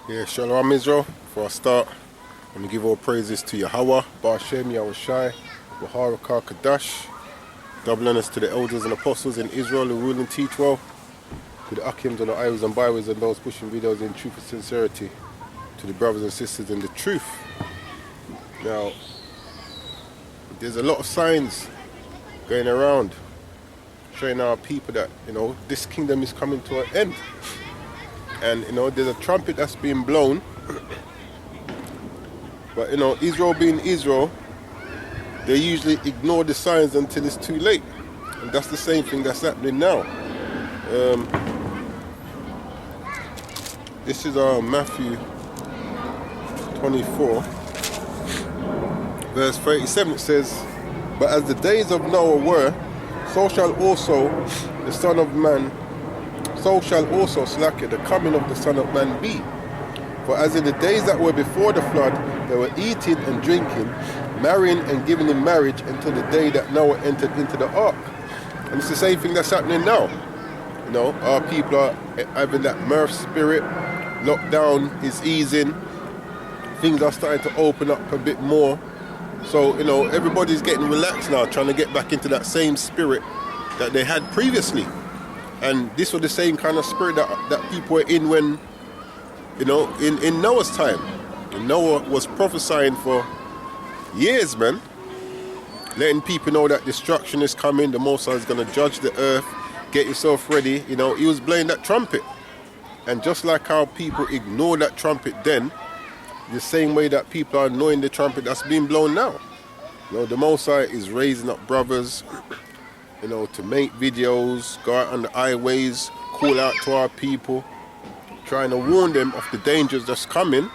Yeah, Shalom Israel. Before I start, I'm going to give all praises to Yahweh, Ba'ashem, Yahushai, Waharakah, Kadash, double honors to the elders and apostles in Israel who rule and teach well, to the Akims and the Iwas and Byways and those pushing videos in truth and sincerity, to the brothers and sisters in the truth. Now, there's a lot of signs going around showing our people that, this kingdom is coming to an end. And, there's a trumpet that's being blown. But, Israel being Israel, they usually ignore the signs until it's too late. And that's the same thing that's happening now. This is Matthew 24, verse 37. It says, "But as the days of Noah were, so shall also the Son of Man, so shall also the coming of the Son of Man be. For as in the days that were before the flood, they were eating and drinking, marrying and giving in marriage until the day that Noah entered into the ark." And it's the same thing that's happening now. Our people are having that mirth spirit. Lockdown is easing. Things are starting to open up a bit more. So, everybody's getting relaxed now, trying to get back into that same spirit that they had previously. And this was the same kind of spirit that people were in when, in Noah's time. And Noah was prophesying for years, man. Letting people know that destruction is coming, the Most High is going to judge the earth, get yourself ready. He was blowing that trumpet. And just like how people ignore that trumpet then, the same way that people are ignoring the trumpet that's being blown now. The Most High is raising up brothers, to make videos, go out on the highways, call out to our people, trying to warn them of the dangers that's coming,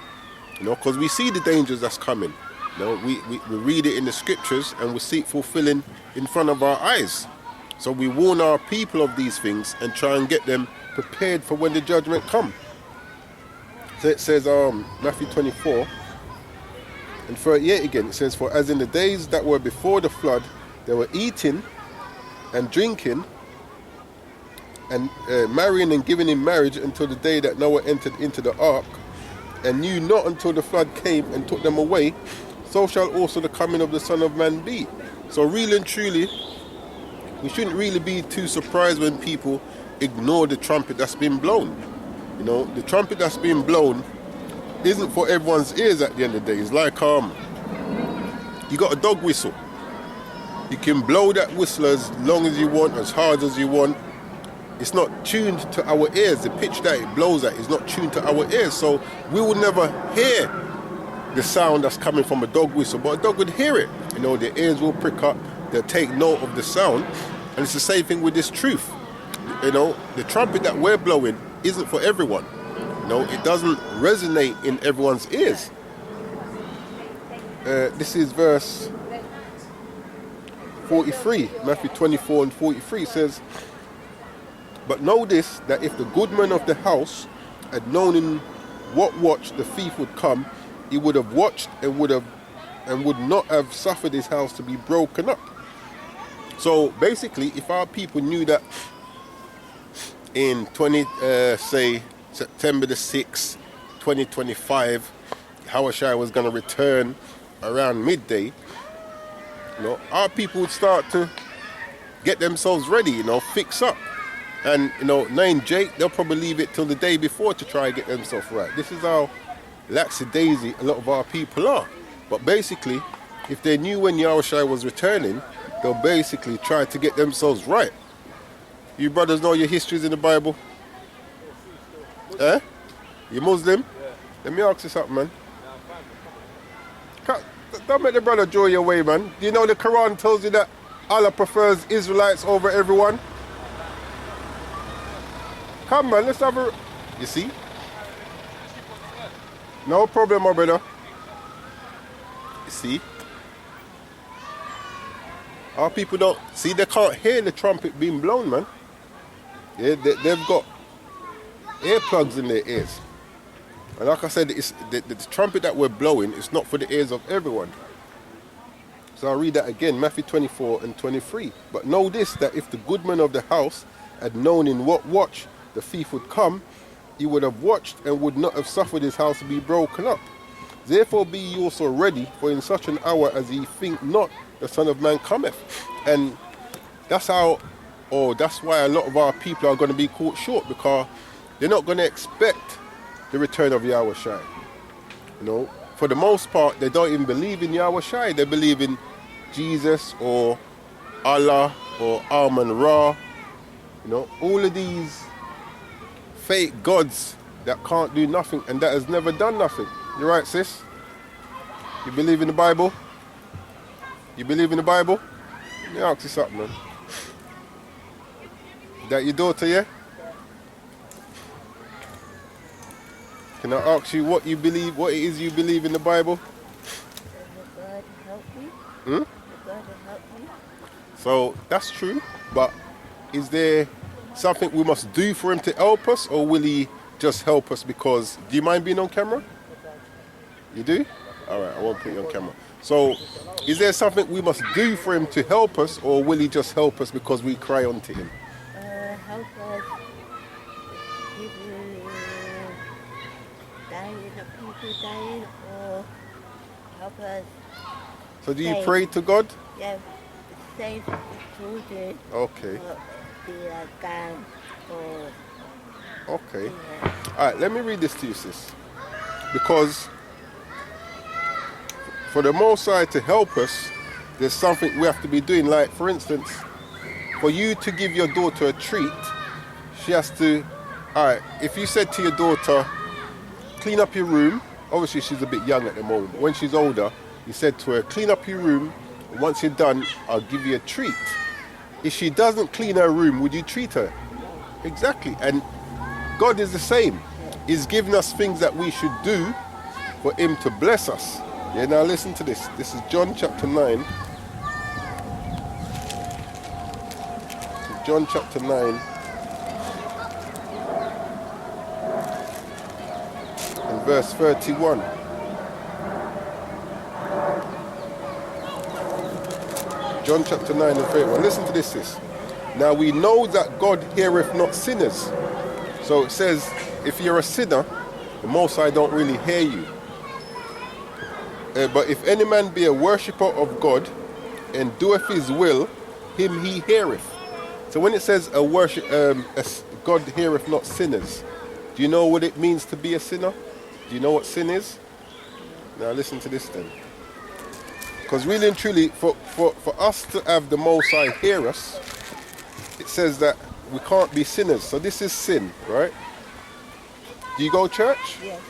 because we see the dangers that's coming. We read it in the scriptures and we see it fulfilling in front of our eyes. So we warn our people of these things and try and get them prepared for when the judgment comes. So it says, Matthew 24 and 38 again, it says, "For as in the days that were before the flood, they were eating and drinking and marrying and giving in marriage until the day that Noah entered into the ark, and knew not until the flood came and took them away, so shall also the coming of the Son of Man be." So really and truly, we shouldn't really be too surprised when people ignore the trumpet that's been blown. The trumpet that's being blown isn't for everyone's ears at the end of the day. It's like you got a dog whistle. You can blow that whistle as long as you want, as hard as you want. It's not tuned to our ears. The pitch that it blows at is not tuned to our ears. So we will never hear the sound that's coming from a dog whistle, but a dog would hear it. Their ears will prick up, they'll take note of the sound. And it's the same thing with this truth. The trumpet that we're blowing isn't for everyone. It doesn't resonate in everyone's ears. This is verse 43, Matthew 24 and 43 says, "But know this, that if the good man of the house had known in what watch the thief would come, he would have watched and would not have suffered his house to be broken up." So basically, if our people knew that in September the 6th, 2025, Yahushua was going to return around midday, our people would start to get themselves ready, fix up. And, knowing Jake, they'll probably leave it till the day before to try and get themselves right. This is how lackadaisy a lot of our people are. But basically, if they knew when Yahushua was returning, they'll basically try to get themselves right. You brothers know your histories in the Bible? You Muslim? Yeah. Let me ask you something, man. Don't make the brother draw your way, man. Do you know the Quran tells you that Allah prefers Israelites over everyone? Come, man, let's have a... You see? No problem, my brother. You see? Our people don't... See, they can't hear the trumpet being blown, man. Yeah, they've got earplugs in their ears. And like I said, it's the trumpet that we're blowing is not for the ears of everyone. So I'll read that again, Matthew 24 and 23. "But know this, that if the good man of the house had known in what watch the thief would come, he would have watched and would not have suffered his house to be broken up. Therefore be ye also ready, for in such an hour as ye think not, the Son of Man cometh. And that's how, or that's why a lot of our people are going to be caught short, because they're not going to expect the return of Yahweh Shai. You know, for the most part, they don't even believe in Yahweh Shai. They believe in Jesus or Allah or Amun Ra. You know, all of these fake gods that can't do nothing and that has never done nothing. You right, sis? You believe in the Bible? You believe in the Bible? Let me ask you something, man. That your daughter, yeah? Can I ask you what you believe, what it is you believe in the Bible? Will God help me? Hmm? Will God help me? So that's true, but is there something we must do for him to help us, or will he just help us because... Do you mind being on camera? You do? Alright, I won't put you on camera. So, is there something we must do for him to help us, or will he just help us because we cry unto him? Help us. People dying, people dying, or help us. So do you pray to God? Yeah, save the children. Okay. Be a gun, or... Okay. Yeah. Alright, let me read this to you, sis. Because for the Most High to help us, there's something we have to be doing. Like, for instance, for you to give your daughter a treat, she has to... Alright, if you said to your daughter, clean up your room, obviously she's a bit young at the moment, but when she's older, you said to her, clean up your room, and once you're done, I'll give you a treat. If she doesn't clean her room, would you treat her? Exactly. And God is the same. He's given us things that we should do for him to bless us. Yeah, now listen to this. This is John chapter 9. John chapter 9. And verse 31. John chapter 9 and 31. Listen to this, sis. Now we know that God heareth not sinners. So it says, if you're a sinner, the Most High don't really hear you. But if any man be a worshipper of God and doeth his will, him he heareth. So when it says God heareth not sinners, do you know what it means to be a sinner? Do you know what sin is? Now listen to this then. Because really and truly, for us to have the Most High hear us, it says that we can't be sinners. So this is sin, right? Do you go to church? Yes.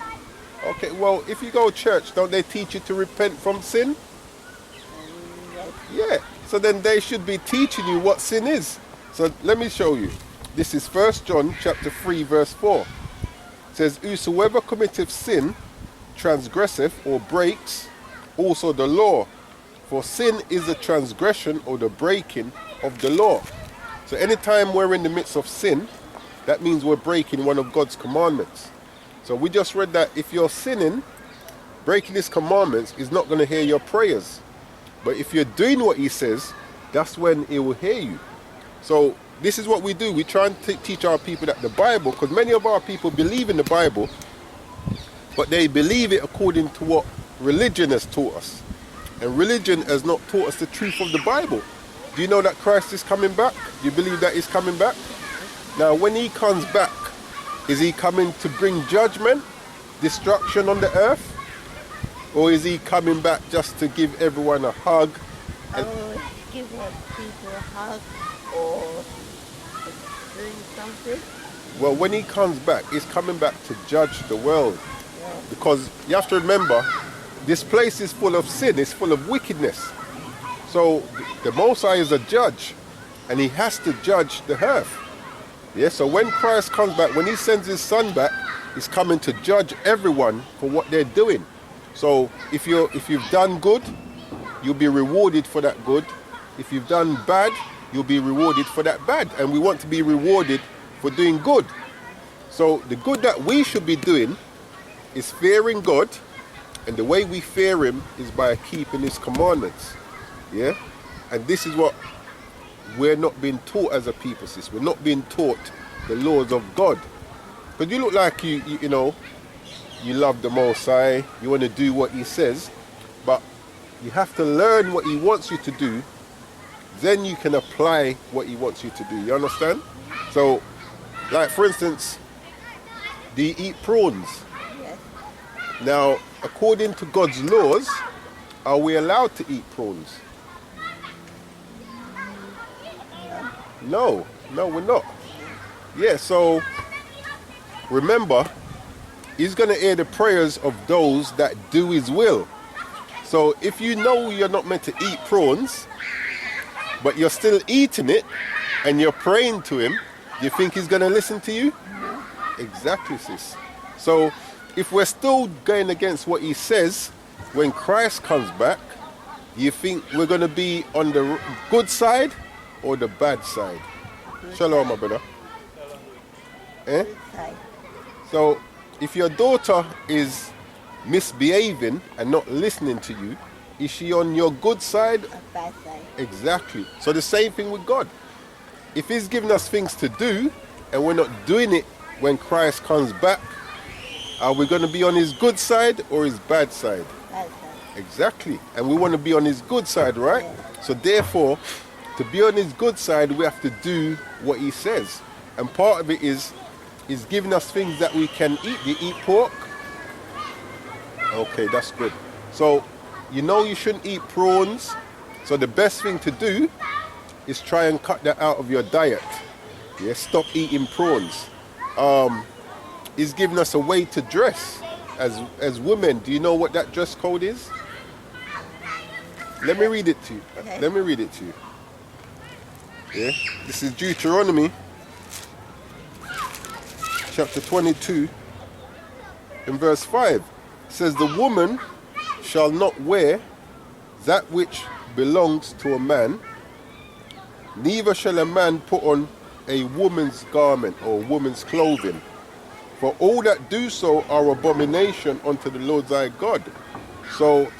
Okay, well, if you go to church, don't they teach you to repent from sin? Yes. Yeah, so then they should be teaching you what sin is. So let me show you. This is 1 John chapter 3 verse 4. It says, whosoever committeth sin transgresseth or breaks also the law. For sin is the transgression or the breaking of the law. So anytime we're in the midst of sin, that means we're breaking one of God's commandments. So we just read that if you're sinning, breaking his commandments is not going to hear your prayers. But if you're doing what he says, that's when he will hear you. So this is what we do. We try and teach our people that the Bible, because many of our people believe in the Bible, but they believe it according to what religion has taught us. And religion has not taught us the truth of the Bible. Do you know that Christ is coming back? Do you believe that he's coming back? Now, when he comes back, is he coming to bring judgment, destruction on the earth? Or is he coming back just to give everyone a hug? Or give people a hug, or doing something? Well, when he comes back, he's coming back to judge the world. Yeah. Because you have to remember, this place is full of sin, it's full of wickedness. So the Most High is a judge, and he has to judge the earth. Yeah, so when Christ comes back, when he sends his son back, he's coming to judge everyone for what they're doing. So if you've done good, you'll be rewarded for that good. If you've done bad, you'll be rewarded for that bad. And we want to be rewarded for doing good. So the good that we should be doing is fearing God, and the way we fear him is by keeping his commandments. Yeah? And this is what we're not being taught as a people, sis. We're not being taught the laws of God. Because you look like you know, you love the Most High, you want to do what he says, but you have to learn what he wants you to do, then you can apply what he wants you to do. You understand? So, like for instance, do you eat prawns? Yes. Now, according to God's laws, are we allowed to eat prawns? No, we're not. Yeah, so remember, he's going to hear the prayers of those that do his will. So if you know you're not meant to eat prawns, but you're still eating it and you're praying to him, do you think he's going to listen to you? No. Exactly, sis. So if we're still going against what he says when Christ comes back, do you think we're going to be on the good side or the bad side? Shalom, my brother. Eh? Good side. So if your daughter is misbehaving and not listening to you, is she on your good side? A bad side. Exactly. So the same thing with God. If he's giving us things to do and we're not doing it when Christ comes back, are we going to be on his good side or his bad side? Bad side. Exactly. And we want to be on his good side, right? Yeah. So therefore, to be on his good side, we have to do what he says. And part of it is he's giving us things that we can eat. You eat pork? Okay, that's good. So, you know you shouldn't eat prawns. So the best thing to do is try and cut that out of your diet. Yeah, stop eating prawns. He's giving us a way to dress as women. Do you know what that dress code is? Let me read it to you. Okay. Let me read it to you. Yeah, this is Deuteronomy chapter 22 in verse 5. It says, the woman shall not wear that which belongs to a man, neither shall a man put on a woman's garment or woman's clothing. For all that do so are abomination unto the Lord thy God. So,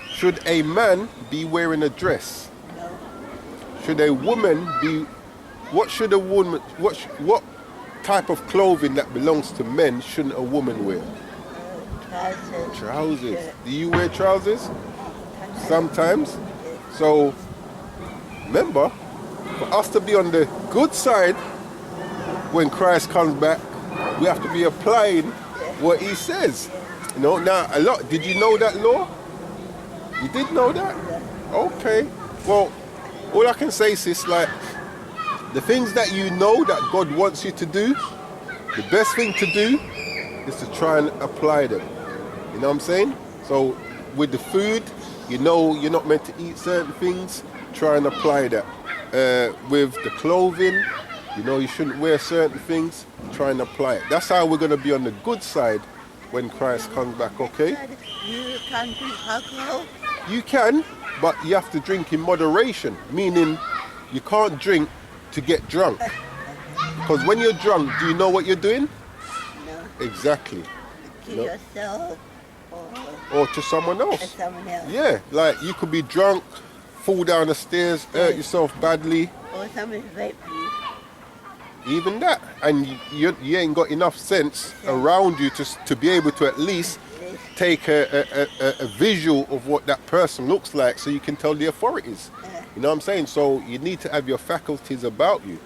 should a man be wearing a dress? No. Should a woman be? What should a woman? What type of clothing that belongs to men shouldn't a woman wear? Trousers. Trousers. Shirt. Do you wear trousers? Sometimes. So, remember, for us to be on the good side when Christ comes back, we have to be applying what he says. You know, now a lot. Did you know that law? You did know that? Okay. Well, all I can say is like the things that you know that God wants you to do, the best thing to do is to try and apply them. You know what I'm saying? So with the food, you know you're not meant to eat certain things, try and apply that. With the clothing, you know you shouldn't wear certain things, try and apply it. That's how we're going to be on the good side when Christ comes back, okay? You can't drink alcohol? You can, but you have to drink in moderation, meaning you can't drink to get drunk. Because when you're drunk, do you know what you're doing? No. Exactly. To No. yourself Or to someone or else. someone else. Yeah, like you could be drunk, fall down the stairs, hurt yourself badly, Or someone vape you. even that. And you ain't got enough sense around you to be able to at least take a visual of what that person looks like so you can tell the authorities. You know what I'm saying? So you need to have your faculties about you.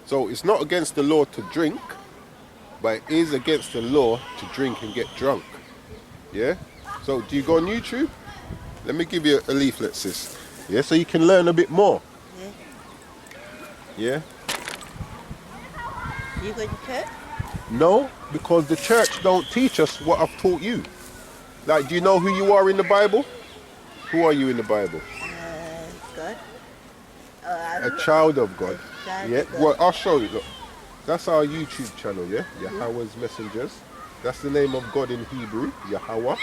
So it's not against the law to drink, but it is against the law to drink and get drunk. Yeah? So do you go on YouTube? Let me give you a leaflet, sis. Yeah, so you can learn a bit more. Yeah. Yeah? You go to church? No, because the church don't teach us what I've taught you. Like, do you know who you are in the Bible? Who are you in the Bible? God. A child of God. Child Yeah. of God. Well, I'll show you. Look, that's our YouTube channel. Yeah. Yahweh's Messengers. That's the name of God in Hebrew, Yahweh.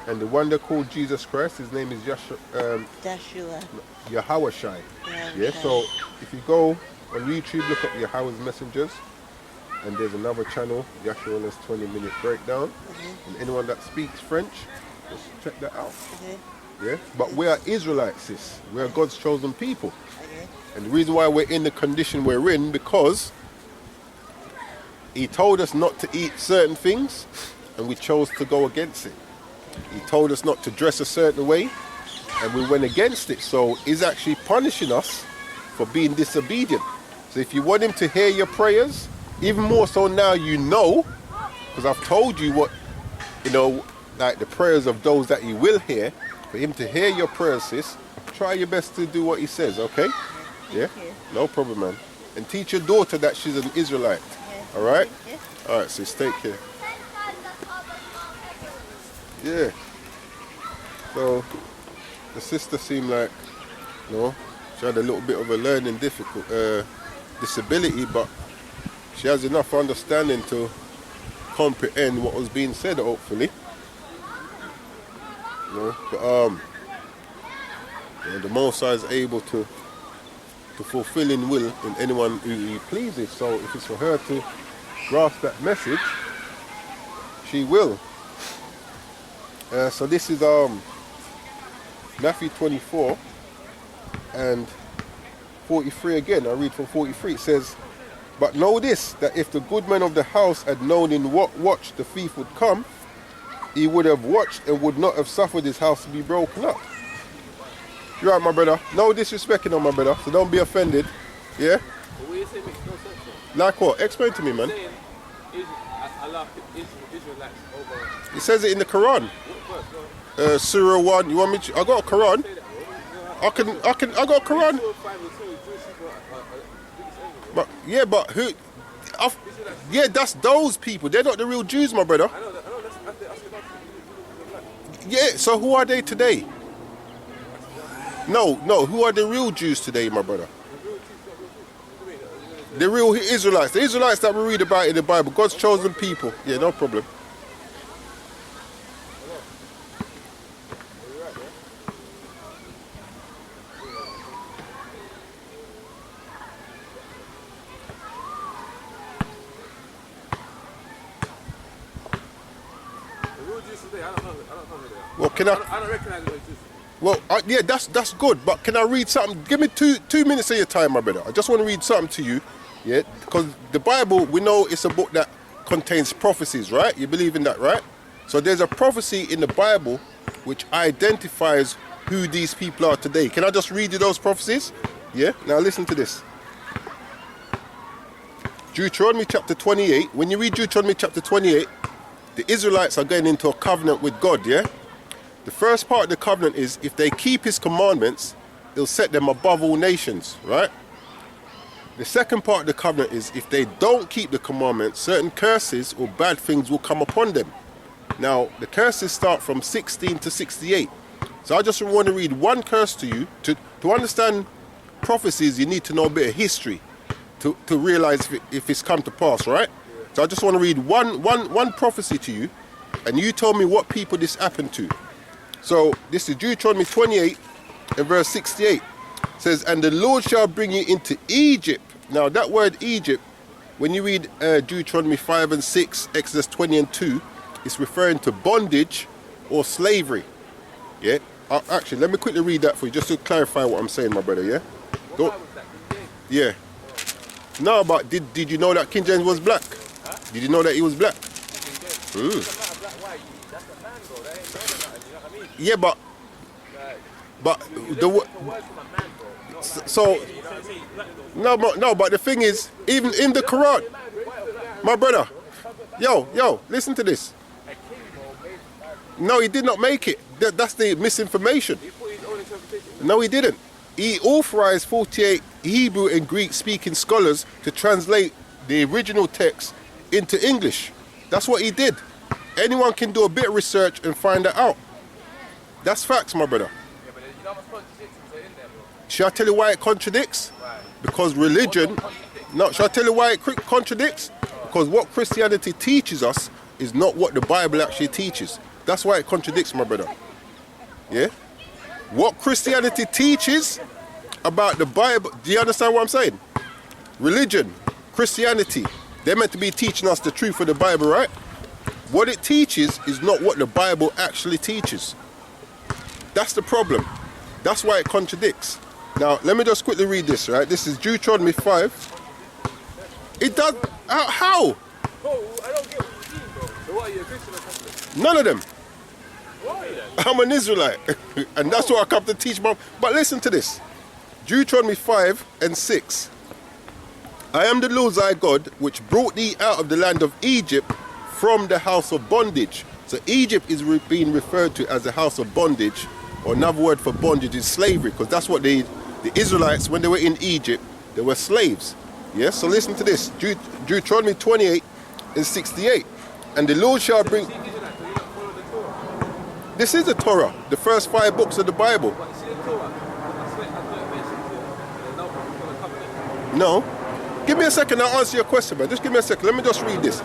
And the one they call Jesus Christ, his name is Joshua. Yahweh Shai. Yeah. So if you go on YouTube, look up Yahweh's Messengers. And there's another channel, Yahweh's 20-minute breakdown. And anyone that speaks French, just check that out. Yeah? But we are Israelites, sis. We are God's chosen people. And the reason why we're in the condition we're in, because He told us not to eat certain things, and we chose to go against it. He told us not to dress a certain way, and we went against it. So he's actually punishing us for being disobedient. So if you want him to hear your prayers, even more so now you know, because I've told you what, like the prayers of those that he will hear, for him to hear your prayers, sis, try your best to do what he says, okay? Yeah? No problem, man. And teach your daughter that she's an Israelite. Yes. All right? Yes. All right, sis, take care. Yeah. So the sister seemed like, she had a little bit of a learning disability, but she has enough understanding to comprehend what was being said, hopefully. But the Most High is able to fulfill in will in anyone who he pleases. So if it's for her to grasp that message, she will. So this is Matthew 24 and 43 again. I read from 43. It says, "But know this, that if the good man of the house had known in what watch the thief would come, he would have watched and would not have suffered his house to be broken up." You're right, my brother. No disrespecting on my brother, so don't be offended. Yeah? But what you say makes no sense, though. Like what? Explain to me, man. Saying Allah Israelites over. It says it in the Quran. What verse? Surah 1. You want me to? I got a Quran. Say that, bro. I got a Quran. Surah 5 will tell you Jewish people are But yeah, but who? Yeah, that's those people. They're not the real Jews, my brother. I know, that's about to. Yeah, so who are they today? No, who are the real Jews today, my brother? The real Israelites. The Israelites that we read about in the Bible. God's chosen people. Yeah, no problem. The real Jews today, I don't know who they are. Well, can I don't recognize them as Jews. Well, yeah, that's good. But can I read something? Give me two minutes of your time, my brother. I just want to read something to you. Yeah, because the Bible, we know it's a book that contains prophecies, right? You believe in that, right? So there's a prophecy in the Bible which identifies who these people are today. Can I just read you those prophecies? Yeah. Now listen to this. Deuteronomy chapter 28. When you read Deuteronomy chapter 28, the Israelites are going into a covenant with God. Yeah. The first part of the covenant is if they keep his commandments, he'll set them above all nations, right? The second part of the covenant is if they don't keep the commandments, certain curses or bad things will come upon them. Now, the curses start from 16 to 68. So I just want to read one curse to you. To understand prophecies, you need to know a bit of history to realize if it's come to pass, right? So I just want to read one prophecy to you, and you tell me what people this happened to. So this is Deuteronomy 28 and verse 68. It says, "And the Lord shall bring you into Egypt." Now that word Egypt, when you read Deuteronomy 5 and 6, Exodus 20 and 2, it's referring to bondage or slavery. Yeah? Actually, let me quickly read that for you, just to clarify what I'm saying, my brother, yeah? Don't, yeah. No, but did you know that King James was black? Huh? Did you know that he was black? Yeah, but so no, but the thing is, even in the Quran, my brother, yo, listen to this. No, he did not make it. That's the misinformation. No, he didn't. He authorized 48 Hebrew and Greek speaking scholars to translate the original text into English. That's what he did. Anyone can do a bit of research and find that out. That's facts, my brother. Yeah, but you know how much contradictions are in there, bro? Shall I tell you why it contradicts? Why? Because religion... No, shall I tell you why it contradicts? Because what Christianity teaches us is not what the Bible actually teaches. That's why it contradicts, my brother. Yeah? What Christianity teaches about the Bible... Do you understand what I'm saying? Religion, Christianity, they're meant to be teaching us the truth of the Bible, right? What it teaches is not what the Bible actually teaches. That's the problem. That's why it contradicts. Now, let me just quickly read this, right? This is Deuteronomy 5. It does... How? Bro, I don't get what you mean, bro. So what are you, a Christian or Catholic? None of them. What are you then? I'm an Israelite. And that's what I come to teach, Mom. But listen to this. Deuteronomy 5 and 6. I am the Lord thy God, which brought thee out of the land of Egypt from the house of bondage. So Egypt is being referred to as the house of bondage, or another word for bondage is slavery, because that's what the Israelites, when they were in Egypt, they were slaves. Yes, so listen to this. Deuteronomy 28 and 68. And the Lord shall bring... See, Israelite, so you don't follow the Torah. This is the Torah, the first 5 books of the Bible. But you see the Torah, I swear, I know it mentions no one's going to covenant. No. Give me a second, I'll answer your question, man. Just give me a second. Let me just read this.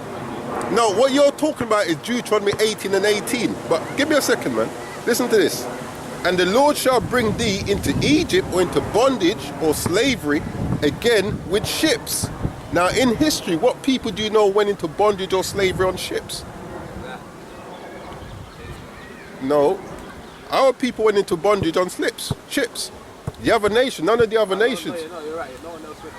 Now, what you're talking about is Deuteronomy 18 and 18. But give me a second, man. Listen to this. And the Lord shall bring thee into Egypt, or into bondage or slavery, again with ships. Now, in history, what people do you know went into bondage or slavery on ships? No. Our people went into bondage on ships. The other nation, none of the other nations. No, you're right. No one else went.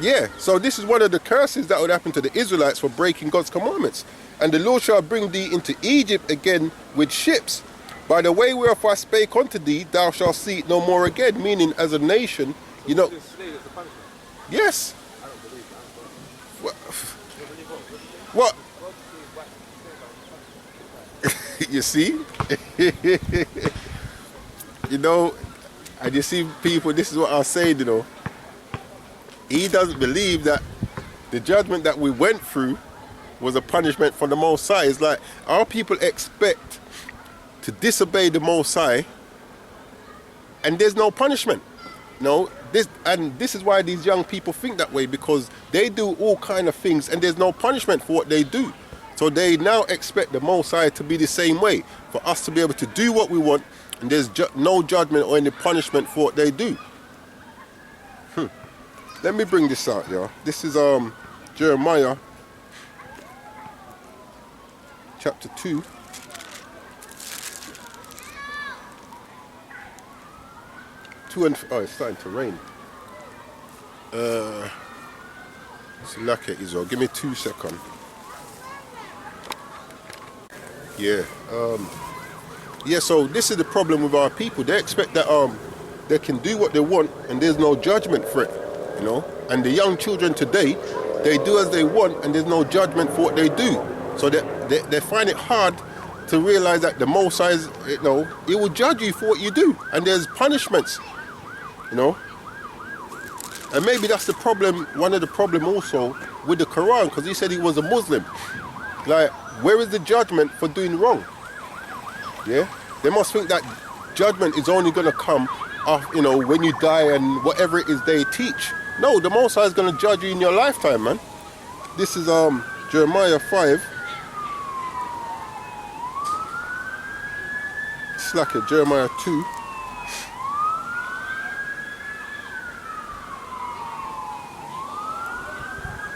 Yeah, so this is one of the curses that would happen to the Israelites for breaking God's commandments. And the Lord shall bring thee into Egypt again with ships. By the way whereof I spake unto thee, thou shalt see it no more again. Meaning, as a nation, you know... Yes. I don't believe that. What? You see? You know, and you see people, this is what I was saying, you know. He doesn't believe that the judgment that we went through was a punishment for the Most High. It's like our people expect to disobey the Most High and there's no punishment. No, this is why these young people think that way, because they do all kind of things and there's no punishment for what they do. So they now expect the Most High to be the same way, for us to be able to do what we want and there's no judgment or any punishment for what they do. Let me bring this out, y'all. This is Jeremiah chapter 2. Oh, it's starting to rain. It's lucky, Israel. Give me 2 seconds. Yeah. Yeah, so this is the problem with our people. They expect that they can do what they want and there's no judgment for it. You know, and the young children today, they do as they want and there's no judgment for what they do. So they find it hard to realize that the Most High, you know, He will judge you for what you do and there's punishments, you know. And maybe that's the problem, one of the problem also with the Quran, because he said he was a Muslim. Like, where is the judgment for doing wrong? Yeah, they must think that judgment is only going to come off, you know, when you die and whatever it is they teach. No, the Most High is going to judge you in your lifetime, man. This is Jeremiah 5. Slack it, Jeremiah 2.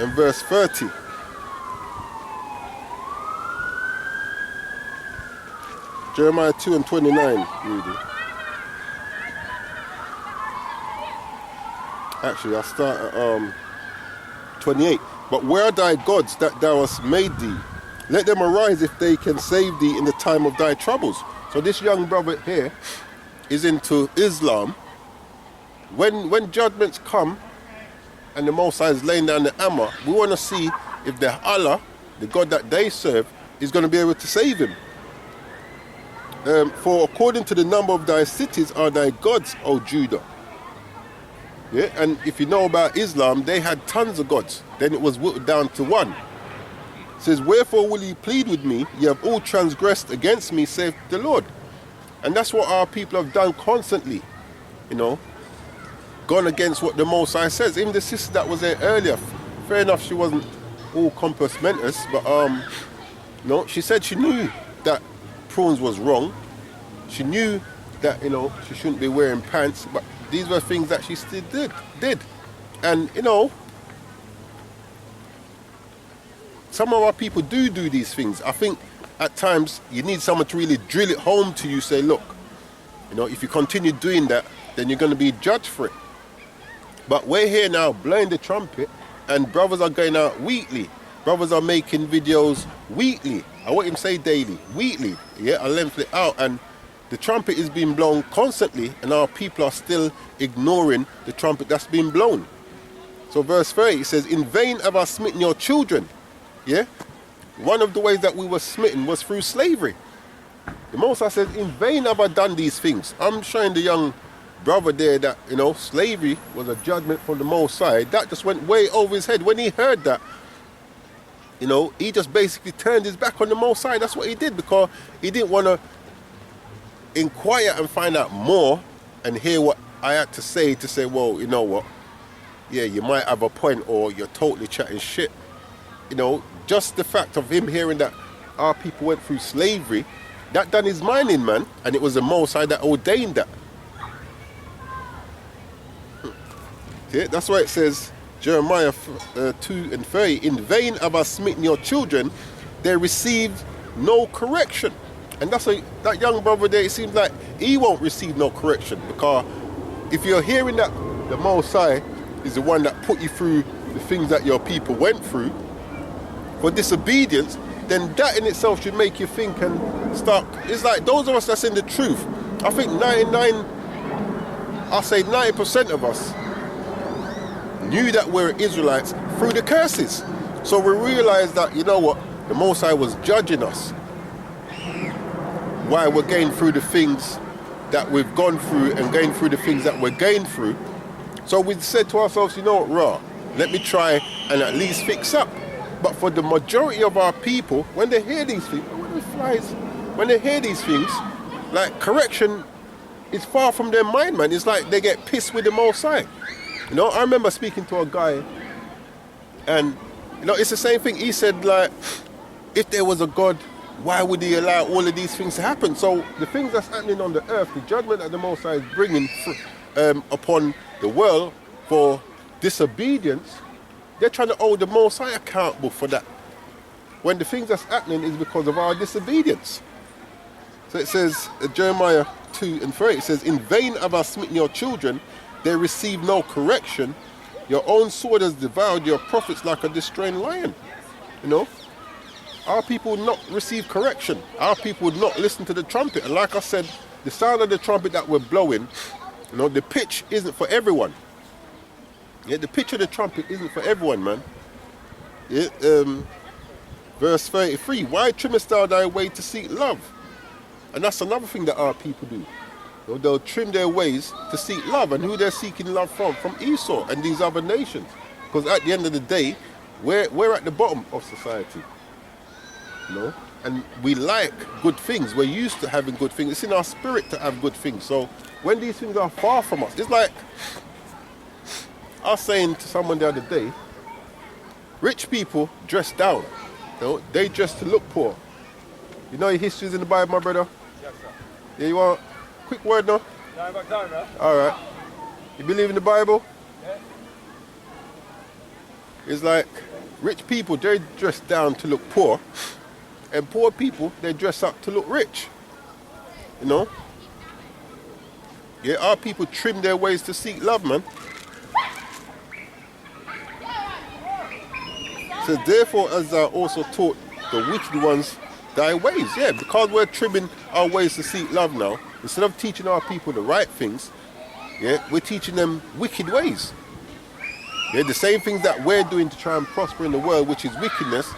And verse 30. Jeremiah 2 and 29, really. Actually, I'll start at 28. But where are thy gods that thou hast made thee? Let them arise if they can save thee in the time of thy troubles. So this young brother here is into Islam. When judgments come and the Most High is laying down the hammer, we want to see if the Allah, the God that they serve, is going to be able to save him. For according to the number of thy cities are thy gods, O Judah. Yeah, and if you know about Islam, they had tons of gods. Then it was whittled down to one. It says, wherefore will ye plead with me? Ye have all transgressed against me, saith the Lord. And that's what our people have done constantly. You know, gone against what the Most High says. Even the sister that was there earlier, fair enough, she wasn't all compass mentis, but no, she said she knew that prawns was wrong. She knew that, you know, she shouldn't be wearing pants, but these were things that she still did. And, you know, some of our people do these things. I think at times you need someone to really drill it home to you, say, look, you know, if you continue doing that, then you're going to be judged for it. But we're here now blowing the trumpet and brothers are going out weekly Brothers are making videos weekly. I won't even say daily, weekly. Yeah, I lengthen it out, and the trumpet is being blown constantly, and our people are still ignoring the trumpet that's being blown. So verse 30, it says, in vain have I smitten your children. Yeah? One of the ways that we were smitten was through slavery. The Most High says, in vain have I done these things. I'm showing the young brother there that, slavery was a judgment from the Most High. That just went way over his head. When he heard that, he just basically turned his back on the Most High. That's what he did, because he didn't want to inquire and find out more and hear what I had to say, well, you know what? Yeah, you might have a point, or you're totally chatting shit. Just the fact of him hearing that our people went through slavery, that done his mind in, man. And it was the Most High that ordained that. Yeah, that's why it says, Jeremiah 2:30, in vain have I smitten your children, they received no correction. And that young brother there, it seems like he won't receive no correction, because if you're hearing that the Most High is the one that put you through the things that your people went through for disobedience, then that in itself should make you think and start. It's like those of us that's in the truth, I think 90% of us knew that we're Israelites through the curses. So we realized that, you know what, the Most High was judging us while we're going through the things that we've gone through and going through the things that we're going through. So we said to ourselves, you know what, let me try and at least fix up. But for the majority of our people, when they hear these things, when they hear these things, like, correction is far from their mind, man. It's like they get pissed with the Most High. I remember speaking to a guy, and it's the same thing. He said, like, if there was a God, why would he allow all of these things to happen? So the things that's happening on the earth, the judgment that the Most High is bringing upon the world for disobedience, they're trying to hold the Most High accountable for that, when the things that's happening is because of our disobedience. So it says, Jeremiah 2:30, it says, in vain have I smitten your children, they receive no correction. Your own sword has devoured your prophets like a destroying lion. Our people would not receive correction. Our people would not listen to the trumpet. And like I said, the sound of the trumpet that we're blowing, the pitch isn't for everyone. Yeah, the pitch of the trumpet isn't for everyone, man. Yeah, verse 33, why trimmest thou thy way to seek love? And that's another thing that our people do. They'll trim their ways to seek love. And who they're seeking love from? From Esau and these other nations. Because at the end of the day, we're at the bottom of society. And we like good things. We're used to having good things. It's in our spirit to have good things. So when these things are far from us, it's like I was saying to someone the other day, rich people dress down. They dress to look poor. You know your history's in the Bible, my brother? Yes, sir. Yeah, you want a quick word now? No, I've got time, man. All right. You believe in the Bible? Yeah. It's like rich people, they dress down to look poor. And poor people, they dress up to look rich. Yeah, our people trim their ways to seek love, man. So therefore, as thou also taught the wicked ones thy ways. Yeah, because we're trimming our ways to seek love now, instead of teaching our people the right things, yeah, we're teaching them wicked ways. Yeah, the same things that we're doing to try and prosper in the world, which is wickedness.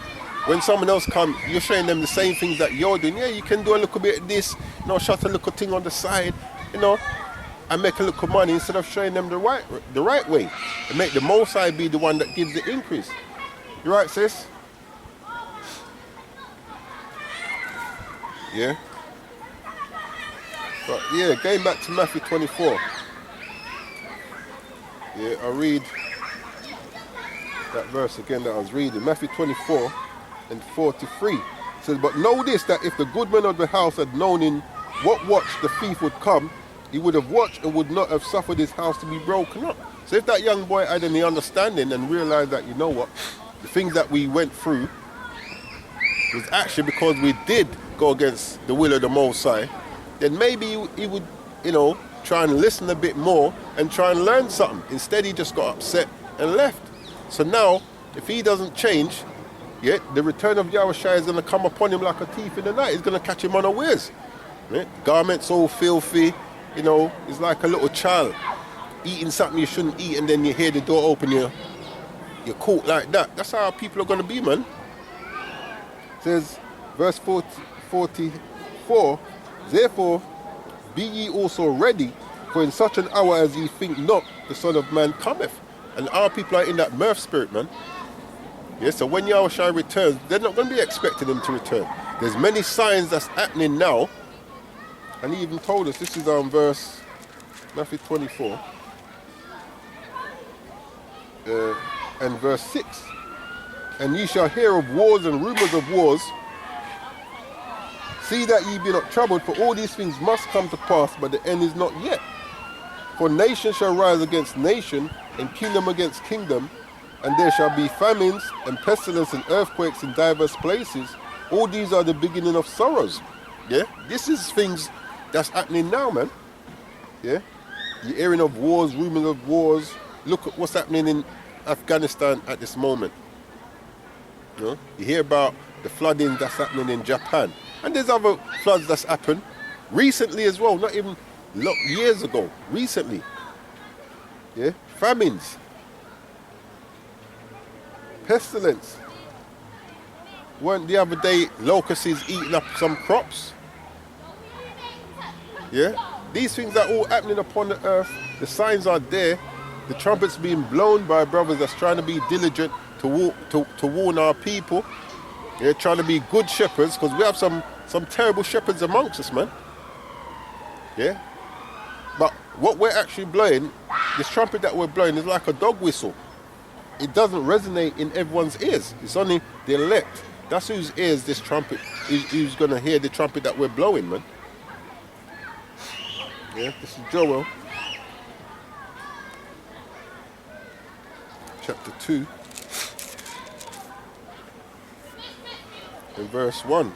When someone else comes, you're showing them the same things that you're doing. Yeah, you can do a little bit of this, shut a little thing on the side, and make a little money, instead of showing them the right way. And make the Most High be the one that gives the increase. You right, sis? Yeah? But yeah, going back to Matthew 24. Yeah, I'll read that verse again that I was reading. Matthew 24 and 43. It says, but know this, that if the good man of the house had known in what watch the thief would come, he would have watched and would not have suffered his house to be broken up. So if that young boy had any understanding and realized that, you know what, the things that we went through was actually because we did go against the will of the Most High, then maybe he would, try and listen a bit more and try and learn something. Instead, he just got upset and left. So now, if he doesn't change, Yeah, the return of Yahushua is going to come upon him like a thief in the night. He's going to catch him unawares. Yeah? Garments all filthy, you know, it's like a little child eating something you shouldn't eat, and then you hear the door open, you're caught like that. That's how people are going to be, man. It says, verse 44, therefore be ye also ready, for in such an hour as ye think not, the Son of Man cometh. And our people are in that mirth spirit, man. Yeah, so when Yahushua returns, they're not going to be expecting him to return. There's many signs that's happening now. And he even told us, this is verse Matthew 24 and verse 6. And ye shall hear of wars and rumors of wars. See that ye be not troubled, for all these things must come to pass, but the end is not yet. For nation shall rise against nation, and kingdom against kingdom, and there shall be famines and pestilence and earthquakes in diverse places. All these are the beginning of sorrows. Yeah, this is things that's happening now, man. Yeah, you're hearing of wars, rumors of wars. Look at what's happening in Afghanistan at this moment. You know, you hear about the flooding that's happening in Japan, and there's other floods that's happened recently as well. Not even years ago, recently. Yeah, famines, pestilence. Weren't the other day locusts eating up some crops? Yeah, these things are all happening upon the earth. The signs are there. The trumpet's being blown by brothers that's trying to be diligent to warn our people. Yeah, trying to be good shepherds, because we have some terrible shepherds amongst us, man. Yeah, but what we're actually blowing, this trumpet that we're blowing, is like a dog whistle. It doesn't resonate in everyone's ears. It's only the elect. That's whose ears this trumpet is, who's going to hear the trumpet that we're blowing, man. Yeah, this is Joel chapter 2 and verse 1. It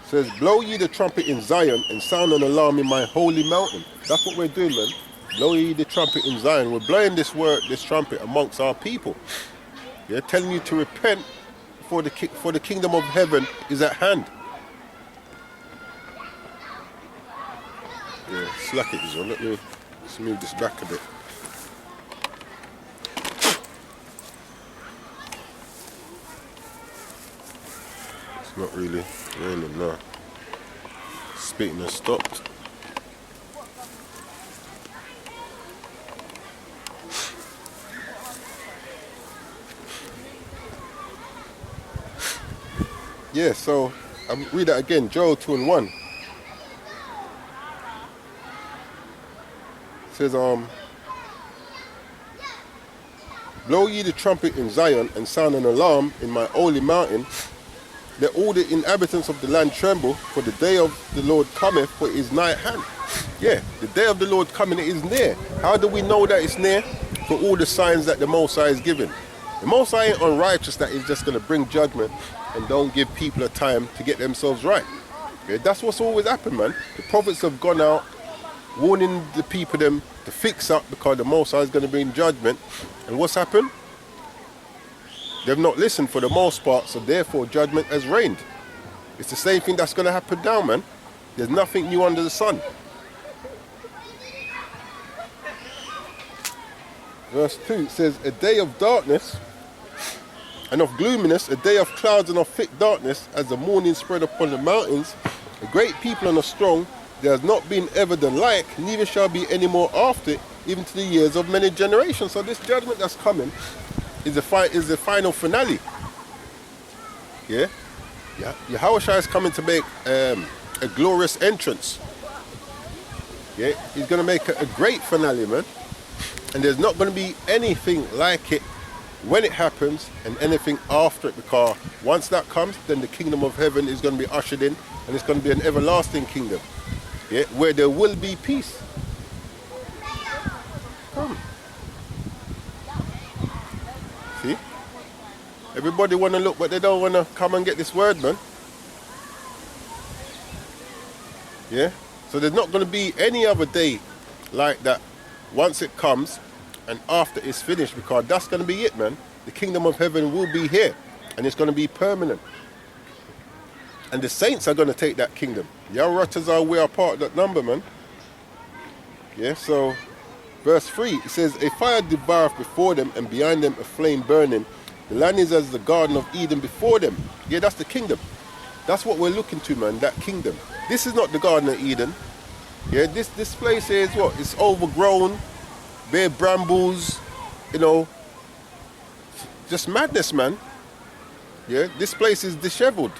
says, blow ye the trumpet in Zion and sound an alarm in my holy mountain. That's what we're doing, man. Blow ye the trumpet in Zion. We're blowing this trumpet amongst our people. Yeah, telling you to repent, for the kingdom of heaven is at hand. Yeah, slack it, so let me smooth this back a bit. It's not really raining now. Spitting has stopped. Yeah, so I'll read that again, Joel 2 and 1. It says, blow ye the trumpet in Zion and sound an alarm in my holy mountain. Let all the inhabitants of the land tremble, for the day of the Lord cometh, for it is nigh at hand. Yeah, the day of the Lord coming, it is near. How do we know that it's near? For all the signs that the Most High is giving. The Most High ain't unrighteous that is just going to bring judgment and don't give people a time to get themselves right. Yeah, that's what's always happened, man. The prophets have gone out warning the people them to fix up, because the Most High is going to bring judgment. And what's happened? They've not listened for the most part, so therefore judgment has reigned. It's the same thing that's going to happen now, man. There's nothing new under the sun. Verse 2 says, a day of darkness and of gloominess, a day of clouds and of thick darkness, as the morning spread upon the mountains, a great people and a strong, there has not been ever the like, neither shall be any more after it, even to the years of many generations. So this judgment that's coming is the final finale. Yeah? Yahushua is coming to make a glorious entrance. Yeah? He's going to make a great finale, man. And there's not going to be anything like it when it happens and anything after it, because once that comes, then the kingdom of heaven is going to be ushered in, and it's going to be an everlasting kingdom. Yeah? Where there will be peace. Come. See? Everybody want to look, but they don't want to come and get this word, man. Yeah? So there's not going to be any other day like that once it comes and after it's finished, because that's going to be it, man. The kingdom of heaven will be here, and it's going to be permanent. And the saints are going to take that kingdom. Yahuwah, we are part of that number, man. Yeah, so verse 3, it says, a fire devoureth before them, and behind them a flame burning. The land is as the Garden of Eden before them. Yeah, that's the kingdom. That's what we're looking to, man, that kingdom. This is not the Garden of Eden. Yeah, this place here is what? It's overgrown, bare brambles, you know, just madness, man. Yeah, this place is disheveled.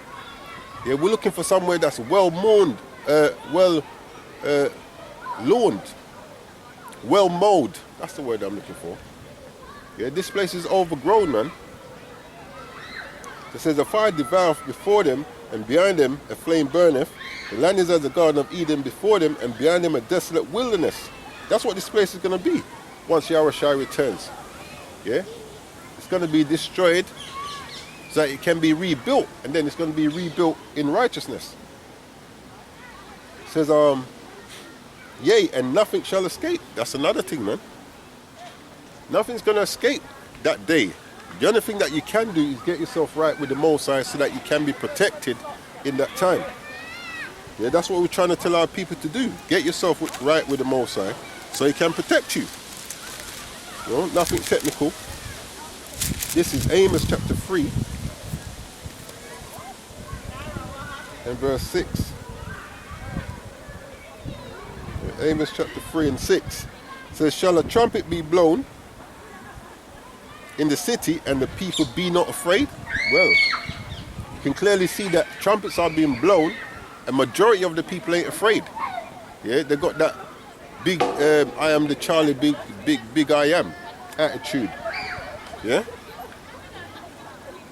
Yeah, we're looking for somewhere that's well mourned, lawned, well mowed. That's the word I'm looking for. Yeah, this place is overgrown, man. It says, a fire devoureth before them, and behind them a flame burneth. The land is as the Garden of Eden before them, and behind them a desolate wilderness. That's what this place is going to be once Yahushua returns. Yeah, it's going to be destroyed so that it can be rebuilt, and then it's going to be rebuilt in righteousness. It says, yea, and nothing shall escape. That's another thing, man. Nothing's going to escape that day. The only thing that you can do is get yourself right with the Mosaic so that you can be protected in that time. Yeah, that's what we're trying to tell our people to do. Get yourself right with the Mosaic so he can protect you. You know, nothing technical. This is Amos chapter 3 and verse 6. Amos chapter 3 and 6 says, shall a trumpet be blown in the city and the people be not afraid? Well, you can clearly see that trumpets are being blown. A majority of the people ain't afraid. Yeah, they got that big I am the Charlie, big I am attitude. Yeah,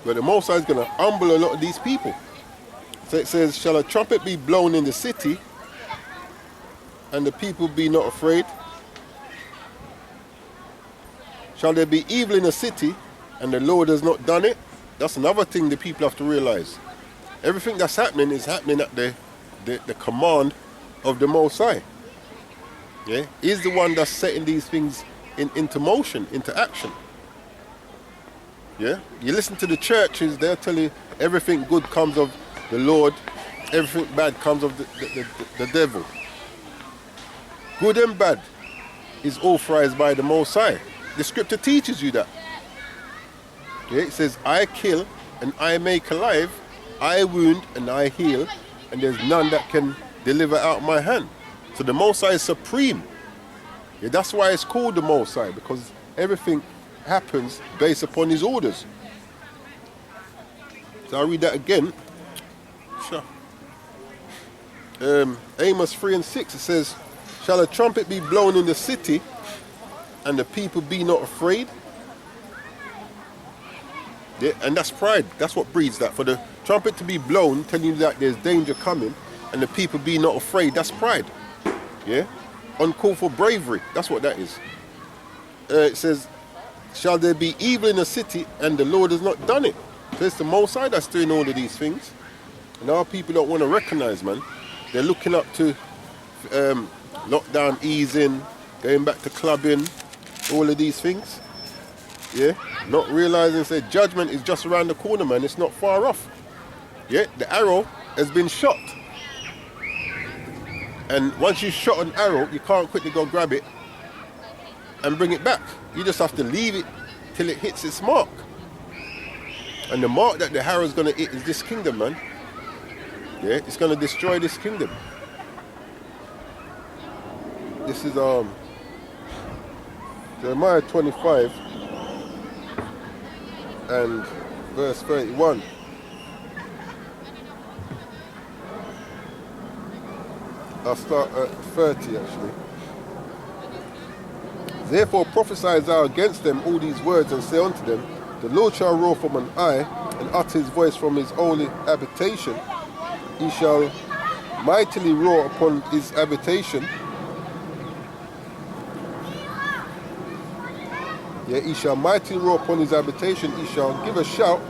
but the Most High is going to humble a lot of these people. So it says, shall a trumpet be blown in the city and the people be not afraid? Shall there be evil in a city and the Lord has not done it? That's another thing the people have to realize. Everything that's happening is happening at the command of the Most High. Yeah, he's the one that's setting these things into motion, into action. Yeah, you listen to the churches, they'll tell you everything good comes of the Lord, everything bad comes of the devil. Good and bad is authorized by the Most High. The scripture teaches you that. Yeah, it says, I kill and I make alive, I wound and I heal, and there's none that can deliver out my hand. So the Most High is supreme. Yeah, that's why it's called the Most High, because everything happens based upon his orders. So I'll read that again. Sure. Amos 3 and 6, it says, shall a trumpet be blown in the city and the people be not afraid? Yeah, and that's pride. That's what breeds that. For the trumpet to be blown, telling you that there's danger coming, and the people be not afraid, that's pride. Yeah? Uncalled for bravery. That's what that is. It says, shall there be evil in a city and the Lord has not done it? So it's the Most High that's doing all of these things. And our people don't want to recognize, man. They're looking up to lockdown easing, going back to clubbing, all of these things. Yeah, not realizing, say, judgment is just around the corner, man. It's not far off. Yeah, the arrow has been shot. And once you shot an arrow, you can't quickly go grab it and bring it back. You just have to leave it till it hits its mark. And the mark that the arrow is going to hit is this kingdom, man. Yeah, it's going to destroy this kingdom. This is Jeremiah 25 and verse 31. I'll start at 30 actually. Therefore prophesy thou against them all these words, and say unto them, the Lord shall roar from on high, and utter his voice from his holy habitation. He shall mightily roar upon his habitation. Yeah, he shall mightily roar upon his habitation. He shall give a shout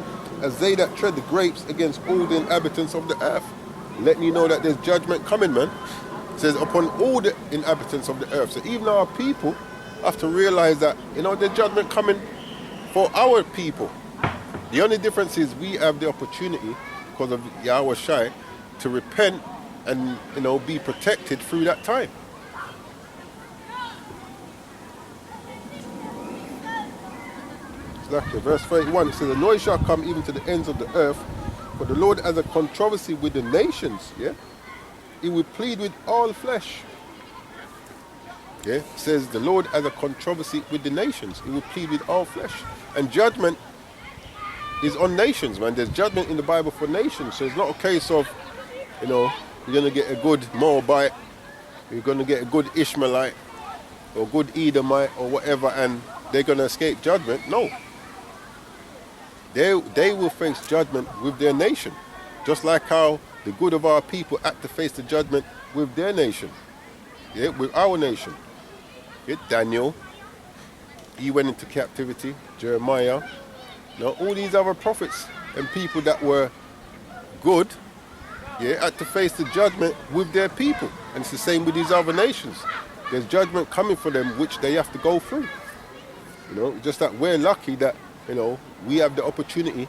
as they that tread the grapes against all the inhabitants of the earth. Letting you know that there's judgment coming, man. It says upon all the inhabitants of the earth. So even our people have to realize that, you know, there's judgment coming for our people. The only difference is we have the opportunity, because of Yahweh Shai, to repent and be protected through that time. Exactly. Verse 31, it says, the noise shall come even to the ends of the earth, for the Lord has a controversy with the nations. Yeah, he will plead with all flesh. Yeah, it says the Lord has a controversy with the nations. He will plead with all flesh. And judgment is on nations, man. There's judgment in the Bible for nations. So it's not a case of, you're going to get a good Moabite, you're going to get a good Ishmaelite, or good Edomite, or whatever, and they're going to escape judgment. No. They will face judgment with their nation. Just like how the good of our people had to face the judgment with their nation. Yeah, with our nation. Yeah, Daniel, he went into captivity. Jeremiah. All these other prophets and people that were good, yeah, had to face the judgment with their people. And it's the same with these other nations. There's judgment coming for them which they have to go through. Just that we're lucky that, we have the opportunity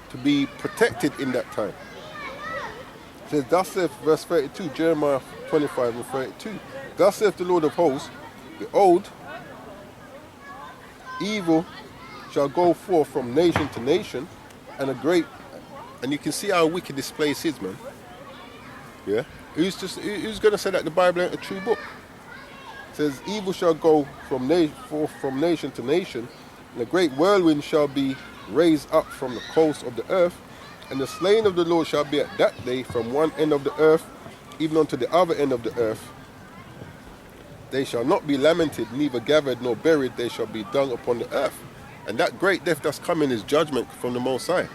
to be protected in that time. It says, thus saith, verse 32, Jeremiah 25 and 32, thus saith the Lord of hosts, behold, evil shall go forth from nation to nation, and and you can see how wicked this place is, man. Yeah? Who's going to say that the Bible ain't a true book? It says, evil shall go forth from nation to nation, and a great whirlwind shall be raised up from the coast of the earth, and the slain of the Lord shall be at that day from one end of the earth even unto the other end of the earth. They shall not be lamented, neither gathered nor buried, they shall be dung upon the earth. And that great death that's coming is judgment from the Most High.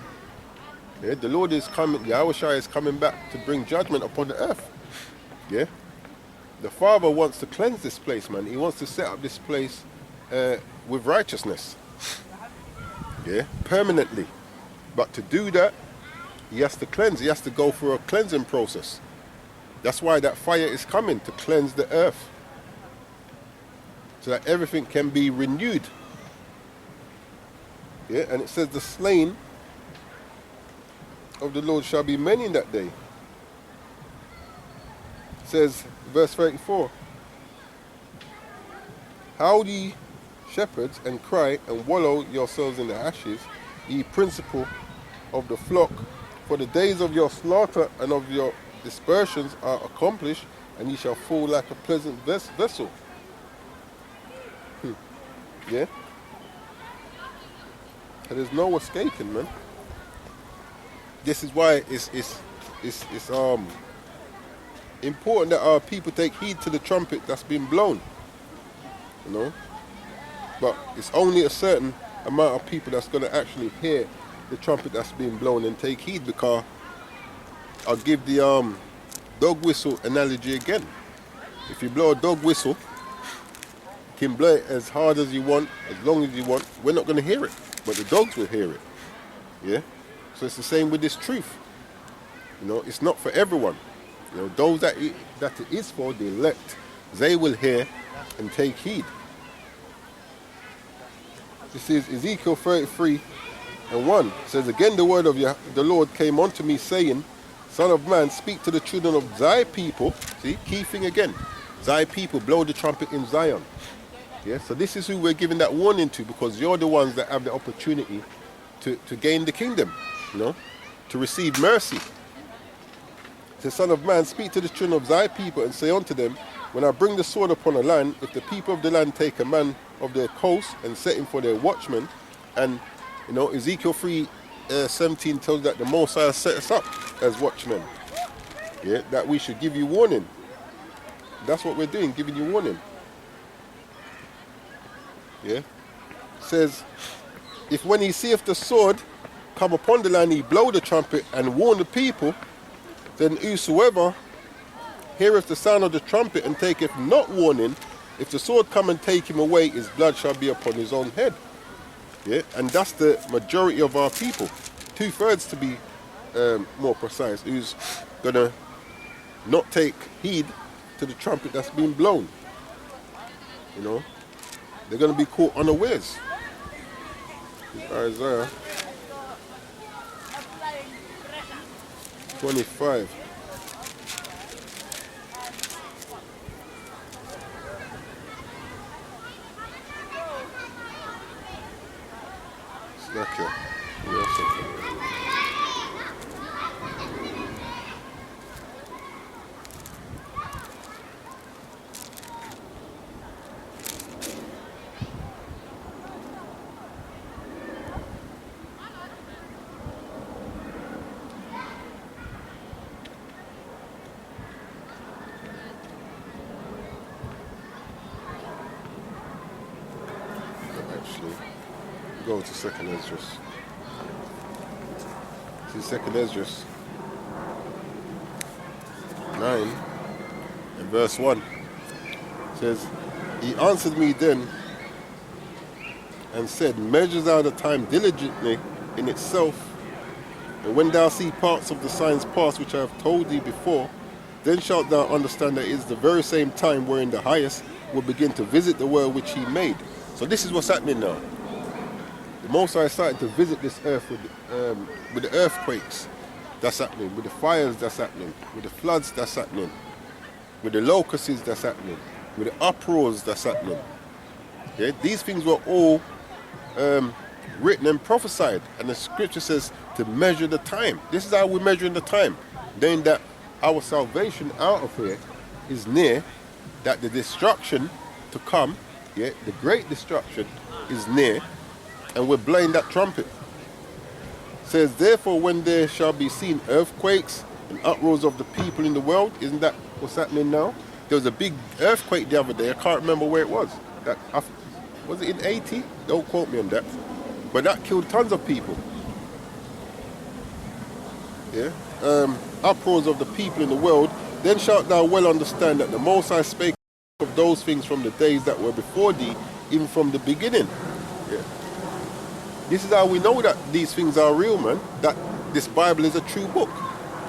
Yeah, the Lord is coming, Yahweh Shai is coming back to bring judgment upon the earth. Yeah? The Father wants to cleanse this place, man. He wants to set up this place with righteousness. Yeah? Permanently. But to do that, he has to cleanse. He has to go through a cleansing process. That's why that fire is coming, to cleanse the earth. So that everything can be renewed. Yeah, and it says the slain of the Lord shall be many in that day. It says, verse 34, howl ye shepherds and cry and wallow yourselves in the ashes, ye principal of the flock, for the days of your slaughter and of your dispersions are accomplished, and ye shall fall like a pleasant vessel. Yeah? And there's no escaping, man. This is why it's important that our people take heed to the trumpet that's been blown. But it's only a certain amount of people that's going to actually hear the trumpet that's been blown and take heed, because I'll give the dog whistle analogy again. If you blow a dog whistle, you can blow it as hard as you want, as long as you want. We're not going to hear it, but the dogs will hear it. Yeah? So it's the same with this truth. It's not for everyone. Those that it is for, the elect, they will hear and take heed. This is Ezekiel 33 and 1. It says, again the word of the Lord came unto me, saying, Son of man, speak to the children of thy people. See, key thing again. Thy people, blow the trumpet in Zion. Yeah, so this is who we're giving that warning to, because you're the ones that have the opportunity to gain the kingdom, to receive mercy. The Son of man, speak to the children of thy people and say unto them, when I bring the sword upon a land, if the people of the land take a man of their coast and set him for their watchman, and Ezekiel 3:17 tells that the Most High set us up as watchmen. Yeah, that we should give you warning. That's what we're doing, giving you warning. Yeah. It says, if when he seeth the sword come upon the land, he blow the trumpet and warn the people, then whosoever heareth the sound of the trumpet and taketh not warning, if the sword come and take him away, his blood shall be upon his own head. Yeah, and that's the majority of our people, 2/3 to be more precise, who's gonna not take heed to the trumpet that's been blown. They're gonna be caught unawares. Isaiah 25. Snack here. Actually, go to second Esdras. See second Esdras 9 and verse 1. It says, he answered me then and said, measure thou the time diligently in itself, and when thou see parts of the signs pass which I have told thee before, then shalt thou understand that it is the very same time wherein the highest will begin to visit the world which he made. So this is what's happening now. The Most High is starting to visit this earth with the earthquakes that's happening, with the fires that's happening, with the floods that's happening, with the locusts that's happening, with the uproars that's happening. Okay? These things were all written and prophesied, and the scripture says to measure the time. This is how we're measuring the time, knowing that our salvation out of here is near, that the destruction to come, yeah, the great destruction is near, and we're blowing that trumpet. It says, therefore, when there shall be seen earthquakes and uproars of the people in the world, isn't that what's happening now? There was a big earthquake the other day. I can't remember where it was. Was it in Haiti? Don't quote me on that. But that killed tons of people. Yeah. Uproars of the people in the world. Then shalt thou well understand that the Most High spake of those things from the days that were before thee, even from the beginning. Yeah. This is how we know that these things are real, man. That this Bible is a true book,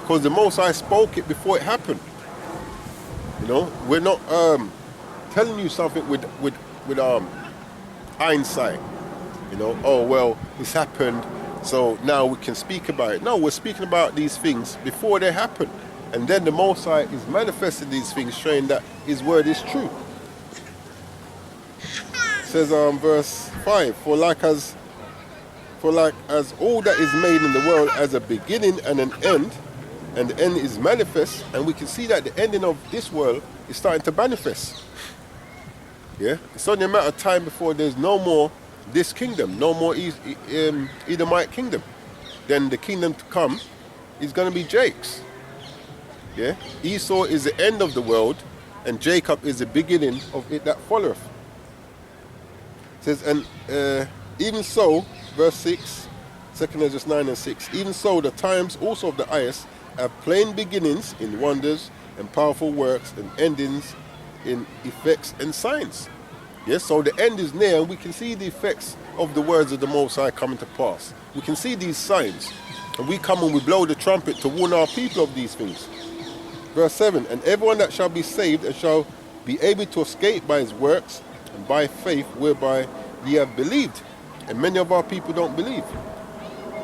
because the Most High spoke it before it happened. You know, we're not telling you something with hindsight. You know, oh well, this happened, so now we can speak about it. No, we're speaking about these things before they happen, and then the Most High is manifesting these things, showing that His word is true. It says verse 5, for like as all that is made in the world has a beginning and an end, and the end is manifest, and we can see that the ending of this world is starting to manifest. Yeah, it's only a matter of time before there's no more this kingdom, no more Edomite kingdom. Then the kingdom to come is going to be Jake's. Yeah, Esau is the end of the world, and Jacob is the beginning of it that followeth. It says, and even so, verse 6, 2 Esdras 9 and 6, even so the times also of the highest have plain beginnings in wonders and powerful works, and endings in effects and signs. Yes, so the end is near, and we can see the effects of the words of the Most High coming to pass. We can see these signs, and we come and we blow the trumpet to warn our people of these things. Verse 7, and everyone that shall be saved and shall be able to escape by his works and by faith whereby ye have believed. And many of our people don't believe.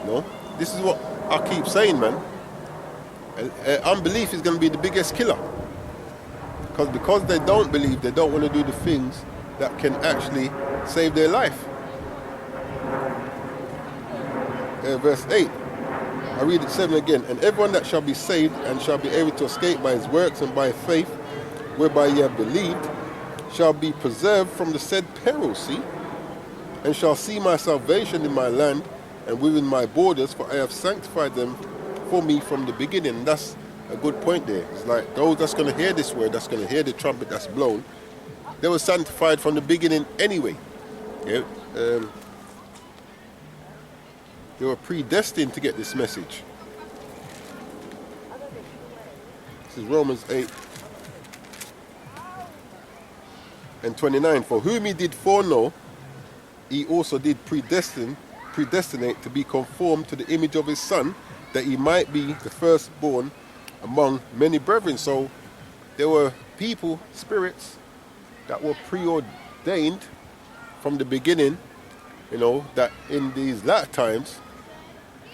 No, this is what I keep saying, man. Unbelief is going to be the biggest killer. Because they don't believe, they don't want to do the things that can actually save their life. Verse 8, I read it 7 again. And everyone that shall be saved and shall be able to escape by his works and by faith, whereby ye have believed, shall be preserved from the said peril, see, and shall see my salvation in my land and within my borders, for I have sanctified them for me from the beginning. And that's a good point there. It's like those that's going to hear this word, that's going to hear the trumpet that's blown, they were sanctified from the beginning anyway. Yeah? They were predestined to get this message. This is Romans 8 and 29. For whom he did foreknow, he also did predestinate to be conformed to the image of his Son, that he might be the firstborn among many brethren. So there were people, spirits, that were preordained from the beginning that in these latter times,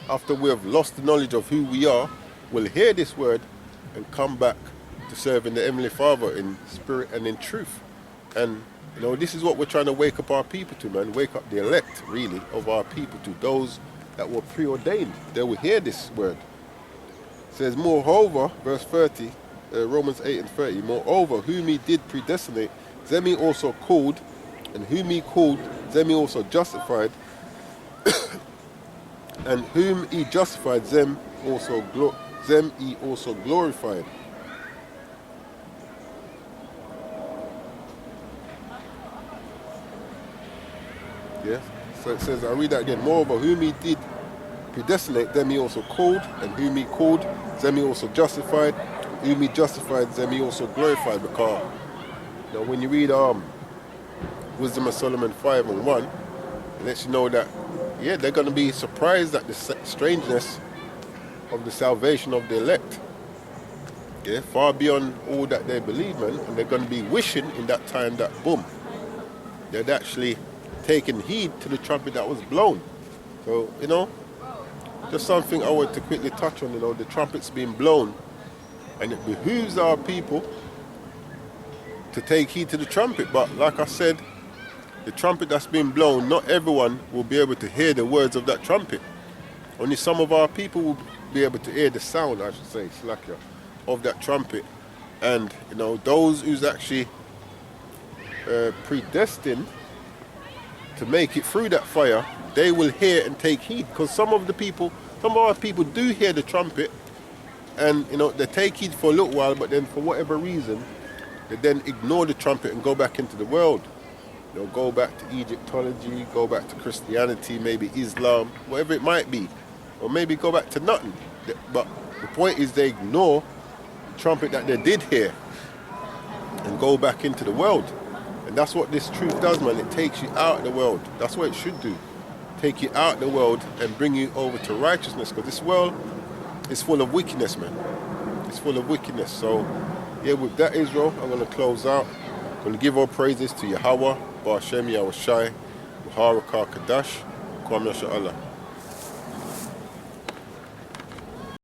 after we have lost the knowledge of who we are, we'll hear this word and come back to serving the Heavenly Father in spirit and in truth. And this is what we're trying to wake up our people to, man. Wake up the elect, really, of our people to those that were preordained. They will hear this word. It says, moreover, verse 30, Romans 8 and 30, moreover, whom he did predestinate, them he also called, and whom he called, them he also justified, and whom he justified, them he also glorified. Yeah. So it says, I'll read that again. Moreover, whom he did predestinate, them he also called, and whom he called, them he also justified, whom he justified, them he also glorified. Because when you read Wisdom of Solomon 5 and 1, it lets you know that they're going to be surprised at the strangeness of the salvation of the elect. Yeah, far beyond all that they believe, man, and they're going to be wishing in that time that boom, they'd actually taken heed to the trumpet that was blown. So, just something I want to quickly touch on, the trumpet's being blown, and it behooves our people to take heed to the trumpet. But like I said, the trumpet that's being blown, not everyone will be able to hear the words of that trumpet. Only some of our people will be able to hear the sound, I should say, slacker, of that trumpet. And, those who's actually predestined to make it through that fire, they will hear and take heed. Because some of our people do hear the trumpet, and, they take heed for a little while, but then for whatever reason, they then ignore the trumpet and go back into the world. Go back to Egyptology, go back to Christianity, maybe Islam, whatever it might be. Or maybe go back to nothing. But the point is they ignore the trumpet that they did hear and go back into the world. And that's what this truth does, man. It takes you out of the world. That's what it should do. Take you out of the world and bring you over to righteousness. Because this world is full of wickedness, man. It's full of wickedness. So, with that, Israel, I'm going to close out. I'm going to give all praises to Yahweh, Ba'ashem Yahushai, Muharaka Kadash, Kwam Yasha Allah.